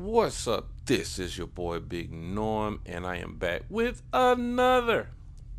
What's up? This is your boy Big Norm, and I am back with another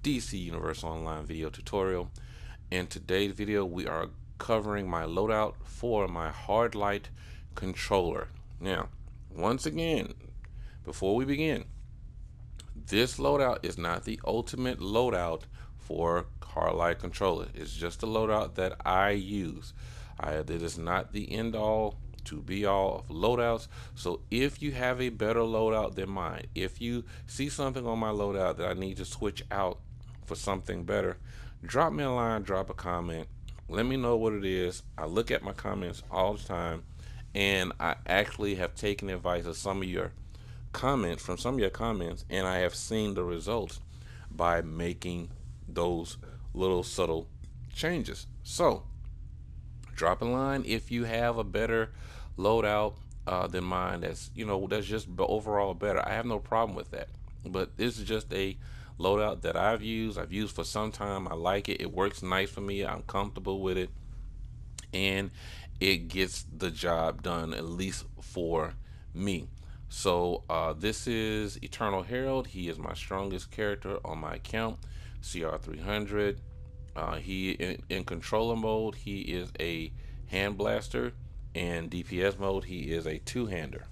DC Universe Online video tutorial. In today's video, we are covering my loadout for my Hardlight controller. Now, once again, before we begin, this loadout is not the ultimate loadout for Hardlight controller. It's just a loadout that I use. It is not the end all to be all of loadouts. So if you have a better loadout than mine, if you see something on my loadout that I need to switch out for something better, drop me a line, drop a comment, let me know what it is. I look at my comments all the time, and I actually have taken advice of some of your comments, and I have seen the results by making those little subtle changes. So drop a line if you have a better loadout than mine. That's just overall better. I have no problem with that. But this is just a loadout that I've used for some time. I like it. It works nice for me. I'm comfortable with it, and it gets the job done, at least for me. So this is Eternal Herald. He is my strongest character on my account, CR 300. He in controller mode, he is a hand blaster. In DPS mode, he is a two-hander.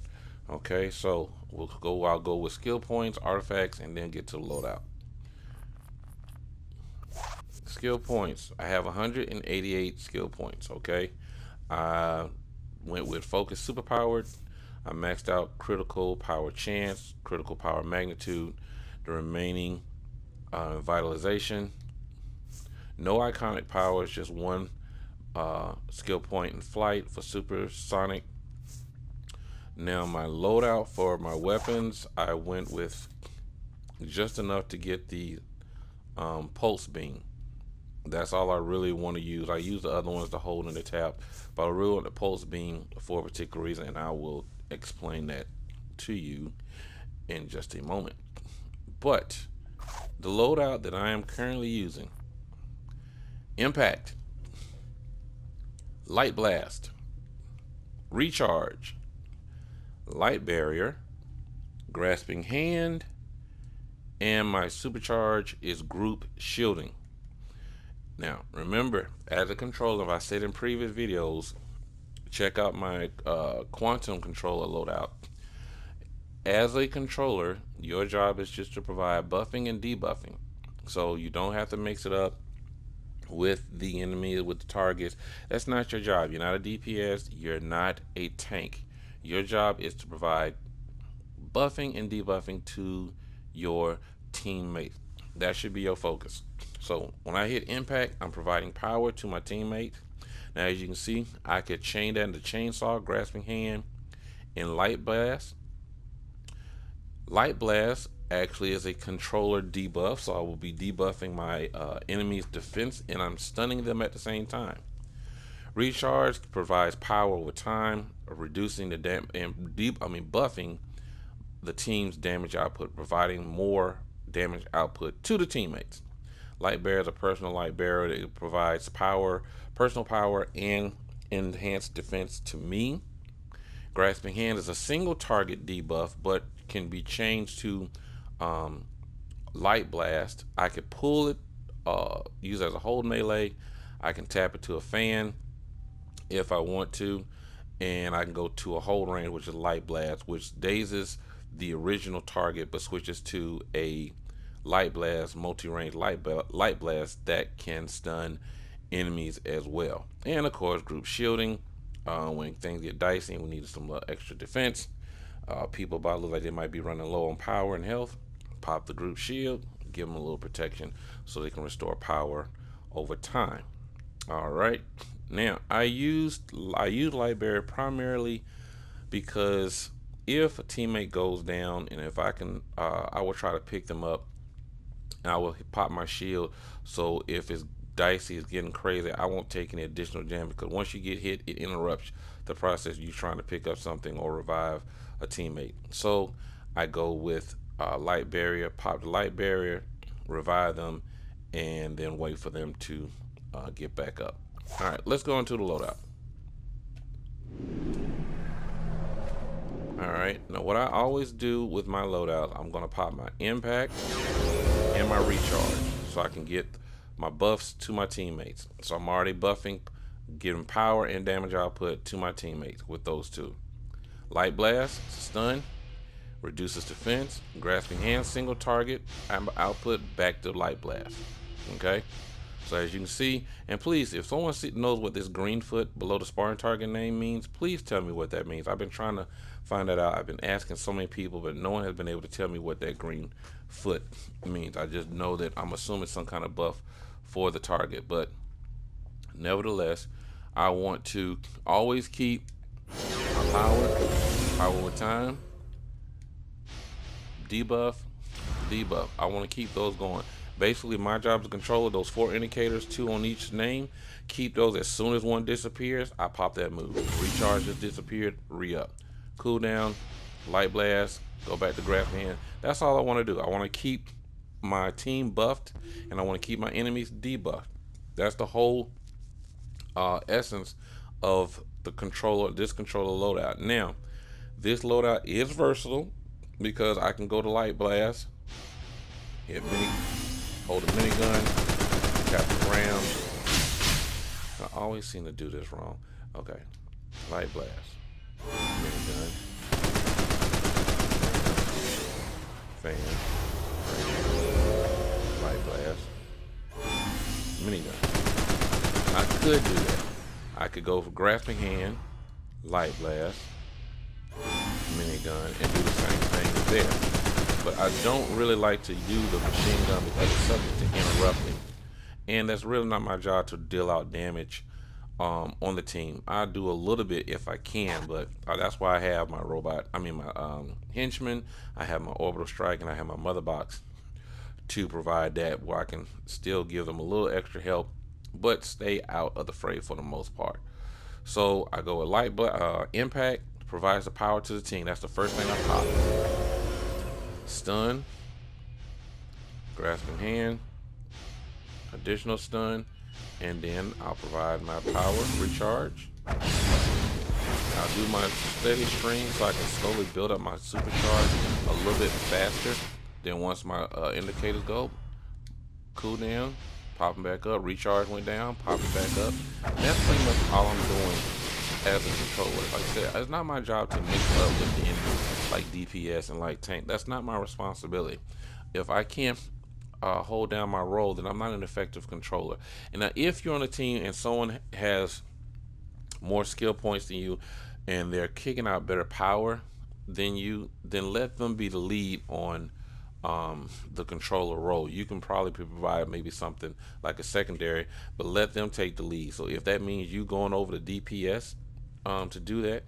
Okay, so I'll go with skill points, artifacts, and then get to the loadout. Skill points. I have 188 skill points. Okay, I went with focus superpowered. I maxed out critical power chance, critical power magnitude, the remaining vitalization. No iconic powers, just one skill point in flight for supersonic. Now my loadout for my weapons, I went with just enough to get the pulse beam. That's all I really want to use. I use the other ones to hold in the tap, but I really want the pulse beam for a particular reason, and I will explain that to you in just a moment. But the loadout that I am currently using: Impact, Light Blast, Recharge, Light Barrier, Grasping Hand, and my supercharge is Group Shielding. Now remember, as a controller, if I said in previous videos, check out my Quantum controller loadout. As a controller, your job is just to provide buffing and debuffing, so you don't have to mix it up with the enemy, with the targets. That's not your job. You're not a DPS, you're not a tank. Your job is to provide buffing and debuffing to your teammates. That should be your focus. So when I hit impact, I'm providing power to my teammates. Now as you can see, I could chain that into chainsaw, grasping hand, and light blast. Light blast actually is a controller debuff, so I will be debuffing my enemy's defense, and I'm stunning them at the same time. Recharge provides power over time, reducing the buffing the team's damage output, providing more damage output to the teammates. Light Bearer is a personal light bearer. It provides power, personal power, and enhanced defense to me. Grasping Hand is a single target debuff, but can be changed to Light Blast. I could pull it, use it as a hold melee. I can tap it to a fan if I want to, and I can go to a hold range, which is Light Blast, which dazes the original target but switches to a Light Blast, multi-range light blast that can stun enemies as well. And of course, Group Shielding. When things get dicey and we need some extra defense, people about look like they might be running low on power and health, pop the group shield, give them a little protection so they can restore power over time. All right, now I use Light Barrier primarily because if a teammate goes down, and if I can, I will try to pick them up, and I will pop my shield, so if it's dicey, it's getting crazy, I won't take any additional damage, because once you get hit, it interrupts the process you trying to pick up something or revive a teammate. So I go with Light Barrier, pop the Light Barrier, revive them, and then wait for them to get back up. All right, let's go into the loadout. Alright, now what I always do with my loadout, I'm going to pop my impact and my recharge so I can get my buffs to my teammates. So I'm already buffing, giving power and damage output to my teammates with those two. Light Blast, stun, reduces defense, grasping hand, single target, output back to Light Blast. Okay? So as you can see, and please, if someone knows what this green foot below the Spartan target name means, please tell me what that means. I've been trying to find that out. I've been asking so many people, but no one has been able to tell me what that green foot means. I just know that I'm assuming some kind of buff for the target, but nevertheless, I want to always keep my power with time, debuff, debuff. I want to keep those going. Basically, my job as a controller, those 4 indicators, 2 on each name, keep those. As soon as one disappears, I pop that move. Recharge just disappeared, re-up. Cooldown, Light Blast, go back to grasping hand. That's all I want to do. I want to keep my team buffed, and I want to keep my enemies debuffed. That's the whole essence of the controller, this controller loadout. Now, this loadout is versatile because I can go to Light Blast, hit mini, hold a minigun, tap the ram. I always seem to do this wrong. Okay, Light Blast, minigun, fan, Light Blast, minigun. I could do that. I could go for grasping hand, Light Blast, minigun, and do the same thing there. But I don't really like to use the machine gun because it's subject to interrupting, and that's really not my job to deal out damage on the team. I do a little bit if I can, but that's why I have my robot. I mean my henchman. I have my orbital strike, and I have my mother box to provide that, where I can still give them a little extra help, but stay out of the fray for the most part. So I go with impact, provides the power to the team. That's the first thing I pop. Stun, grasping hand, additional stun, and then I'll provide my power, recharge. I'll do my steady stream so I can slowly build up my supercharge a little bit faster. Then once my indicators go, cool down, pop them back up, recharge went down, pop it back up. And that's pretty much all I'm doing as a controller. Like I said, it's not my job to mix up with the enemy, like DPS and like tank. That's not my responsibility. If I can't hold down my role, then I'm not an effective controller. And now, if you're on a team and someone has more skill points than you, and they're kicking out better power than you, then let them be the lead on the controller role. You can probably provide maybe something like a secondary, but let them take the lead. So if that means you going over the DPS to do that,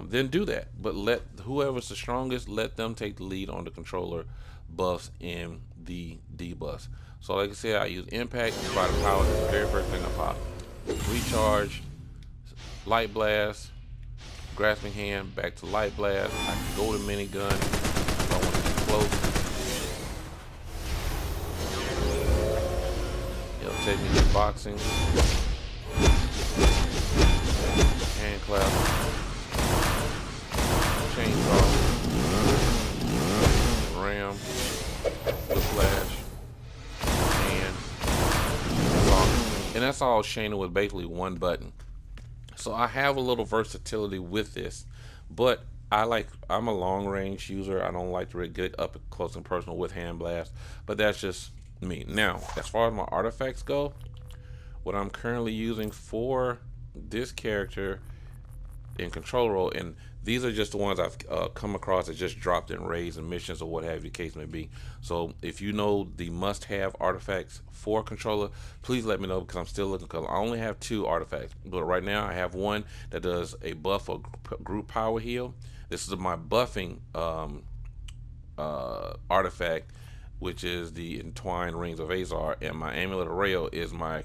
then do that. But let whoever's the strongest, let them take the lead on the controller buffs and the debuffs. So like I said, I use impact, provide power. That's the very first thing I pop. Recharge, Light Blast, grasping hand, back to Light Blast. I can go to minigun if I want to get close. It'll take me to boxing, hand clap, chainsaw, ram, the flash, and that's all Shayna with basically one button. So I have a little versatility with this, but I'm a long range user. I don't like to really get up close and personal with hand blast, but that's just me. Now, as far as my artifacts go, what I'm currently using for this character in control role, and these are just the ones I've come across that just dropped in raids and missions or what have you the case may be. So if you know the must-have artifacts for controller, please let me know, because I'm still looking, because I only have 2 artifacts, but right now I have one that does a buff or group power heal. This is my buffing artifact, which is the Entwined Rings of Azar, and my Amulet of Rayo is my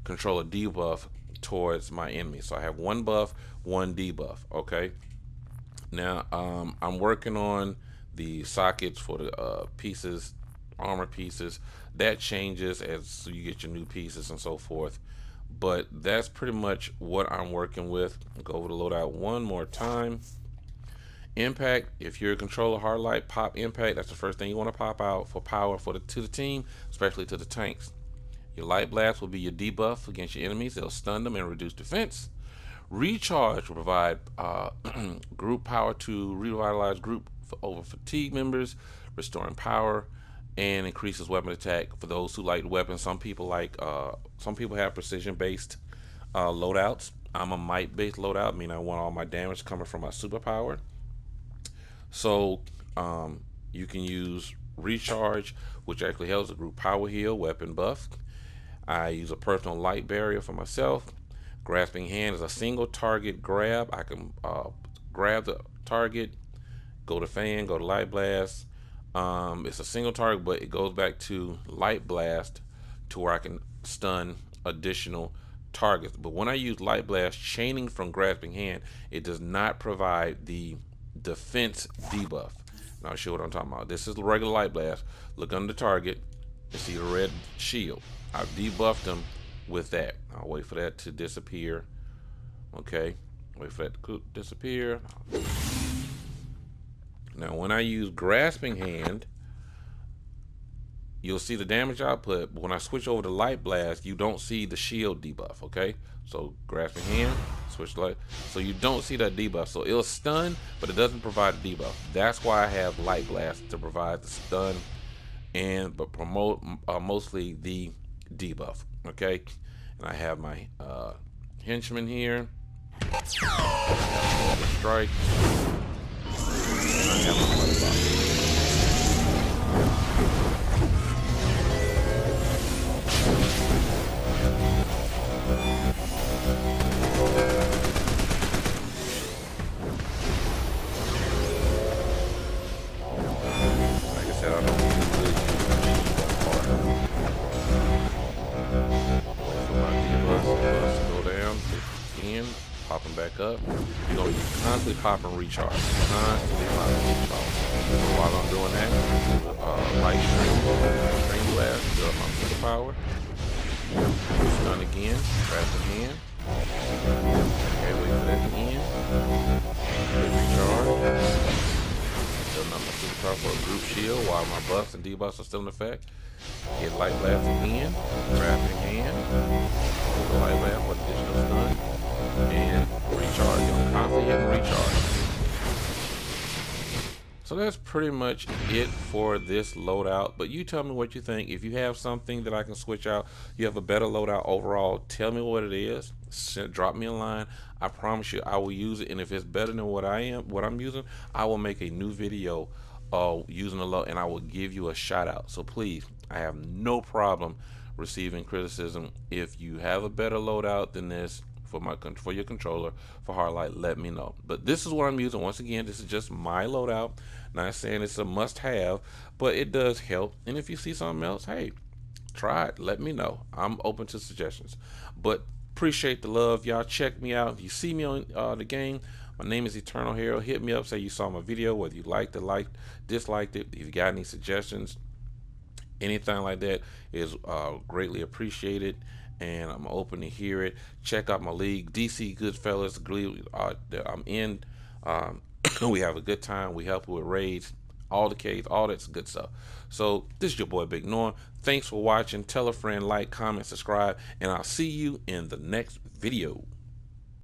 controller debuff towards my enemy. So I have 1 buff, 1 debuff. Okay. Now I'm working on the sockets for the pieces, armor pieces. That changes as you get your new pieces and so forth. But that's pretty much what I'm working with. Go over the loadout one more time. Impact, if you're a controller Hardlight, pop Impact. That's the first thing you want to pop out for power to the team, especially to the tanks. Your Light Blast will be your debuff against your enemies. It'll stun them and reduce defense. Recharge will provide group power to revitalize group over fatigue members, restoring power, and increases weapon attack for those who like weapons. Some people have precision-based loadouts. I'm a might-based loadout, meaning I want all my damage coming from my superpower. So you can use Recharge, which actually helps the group power heal, weapon buff. I use a personal light barrier for myself. Grasping Hand is a single target grab. I can grab the target, go to fan, go to Light Blast. It's a single target, but it goes back to Light Blast to where I can stun additional targets. But when I use Light Blast, chaining from Grasping Hand, it does not provide the defense debuff. Now I'll show what I'm talking about. This is the regular Light Blast. Look under the target and see the red shield. I've debuffed them with that. I'll wait for that to disappear. Okay, wait for that to disappear. Now when I use Grasping Hand, you'll see the damage output, but when I switch over to Light Blast, you don't see the shield debuff. Okay, so Grasping Hand, switch to Light, so you don't see that debuff. So it'll stun, but it doesn't provide a debuff. That's why I have Light Blast, to provide the stun and but promote mostly the debuff. Okay, and I have my henchman here. Strike. And I have my Blood Box. Like I said, I don't really use that part. Wait for my debuffs to go down, in, pop them back up. You're going to be constantly popping recharge. Constantly popping recharge. So while I'm doing that, light string blast, build up my superpower. Stun again, grab the hand. Okay, wait for that to end. Recharge. Building up my superpower for a group shield while my buffs and debuffs are still in effect. Get Light Blast again, Grasping Hand, Light Blast for additional stun, and recharge. I'm constantly hitting recharge. So that's pretty much it for this loadout, but you tell me what you think. If you have something that I can switch out, you have a better loadout overall, tell me what it is. Drop me a line. I promise you I will use it, and if it's better than what I'm using, I will make a new video using the loadout, and I will give you a shout out. So please, I have no problem receiving criticism. If you have a better loadout than this for your controller for Hardlight, let me know. But this is what I'm using. Once again, this is just my loadout. Not saying it's a must-have, but it does help. And if you see something else, hey, try it. Let me know. I'm open to suggestions. But appreciate the love, y'all. Check me out. If you see me on the game, my name is Eternal Hero. Hit me up. Say you saw my video, whether you liked it, disliked it. If you got any suggestions, anything like that is greatly appreciated, and I'm open to hear it. Check out my league, DC Goodfellas. I'm in. We have a good time. We help with raids, all the caves, all that's good stuff. So this is your boy Big Norm. Thanks for watching. Tell a friend, like, comment, subscribe, and I'll see you in the next video.